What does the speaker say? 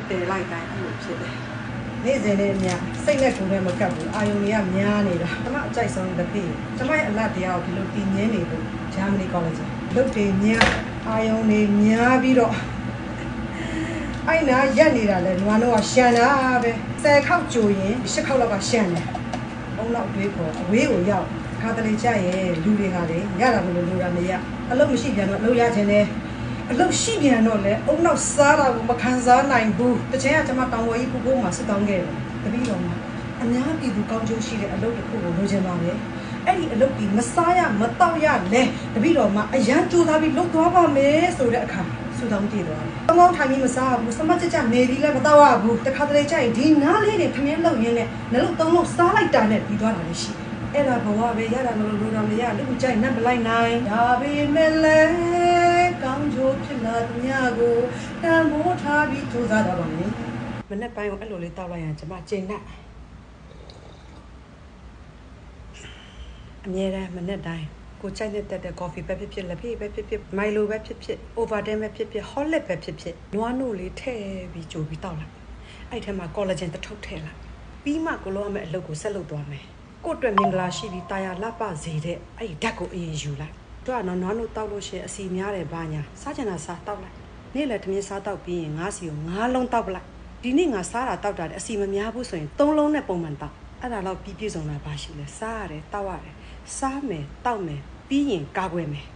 တယ်လိုက်တိုင်းအဲ့လိုဖြစ်တယ် နေ့စဉ်နဲ့ညစိတ်နဲ့ကိုယ်နဲ့မကပ်ဘူးအာယုံတွေကများနေတာကျမအကြိုက်ဆုံးတစ်ဖေးကျမရဲ့အလတ်တရားကိုဒီလိုတည်ငင်းနေဖို့ဂျာမနီကောလိပ်လုတ်တွေများအာယုံတွေများပြီးတော့အဲ့နာရက်နေတာလဲနွားတော့ရှန်တာပဲ10ခေါက်ကြိုရင်10ခေါက်လောက်ကရှန်တယ်ဘုံတော့တွေးခေါ်အဝေးကိုရောက်ခါတလေကြရဲ့လူတွေကလေရတာမလို့လိုတာမရအလုပ်မရှိပြန်တော့အလုပ်ရခြင်းနဲ့အလုပ်ရှိပြန်တော့လေအုံနောက်စားတာကိုမခံစားနိုင်ဘူးတချင်ကကျွန်မတောင်ဝဲကြီးပူပူမှာစစ်တောင်းခဲ့တယ်တပည့်တော်မှာအများပြည်သူကောင်းကျိုးရှိတဲ့အလုပ်တစ်ခုကိုလိုချင်ပါလေအဲ့ဒီအလုပ်ဒီမစားရမတော့ရလဲတပည့်တော်မှာအရန်ကြိုးစားပြီးလုပ်သွားပါမယ်ဆိုတဲ့အခါဆူတောင်းတည်သွားတယ်။ကောင်းထိုင်ပြီးမစားဘူးစမကြကြနေပြီးလည်းမတော့ရဘူးတခါတလေကြရင်ဒီနားလေးတွေခမင်းလောက်ရင်းနဲ့နှလုံးသုံးလုံးစားလိုက်တာနဲ့ပြီးသွားတာလည်းရှိတယ်။အဲ့ဒါဘဝပဲရတာမလို့လိုတာမရလူကြိုက်နဲ့မလိုက်နိုင်။ဒါပေမဲ့လည်းကောင်းကျိုးဖြစ်လာတဲ့ညကိုတန်ဖိုးထားပြီးကြိုးစားတော့ပါမယ်။မနေ့ပိုင်းကိုအဲ့လိုလေးတောက်လိုက်ရင်ကျမချိန်နဲ့အမြဲတမ်းမနေ့တိုင်းကိုချိုက်နေတဲ့ coffee ပဲဖြစ်လက်ဖေးပဲဖြစ်မိုင်လိုပဲဖြစ် overdone ပဲဖြစ် hot lip ပဲဖြစ်နွားနို့လေးထည့်ပြီးကြိုပြီးတောက်လိုက်အဲ့ထဲမှာ collagen တစ်ထုပ်ထည့်လိုက်ပြီးမှကိုလိုရမယ့်အလုပ်ကိုဆက်လုပ်သွားမယ်ကို့အတွက်မင်္ဂလာရှိပြီးတာယာလှပစေတဲ့အဲ့ဒီဓာတ်ကိုအရင်ယူလိုက်တို့ကတော့နွားနို့တောက်လို့ရှိရင်အစီများတယ်ဘာညာစားချင်တာစားတောက်လိုက်နေ့လည်းထမင်းစားတောက်ပြီးရင်ငါးစီကို9လုံးတောက်ပလိုက်ဒီနေ့ငါစားတာတောက်တာတဲ့အစီမများဘူးဆိုရင်3လုံးနဲ့ပုံမှန်တောက်အဲ့ဒါတော့ပြည့်စုံတာပါရှိလဲစားရတယ်တောက်ရတယ်စားမယ်တောက်မယ်ပြီးရင်ကာကွယ်မယ်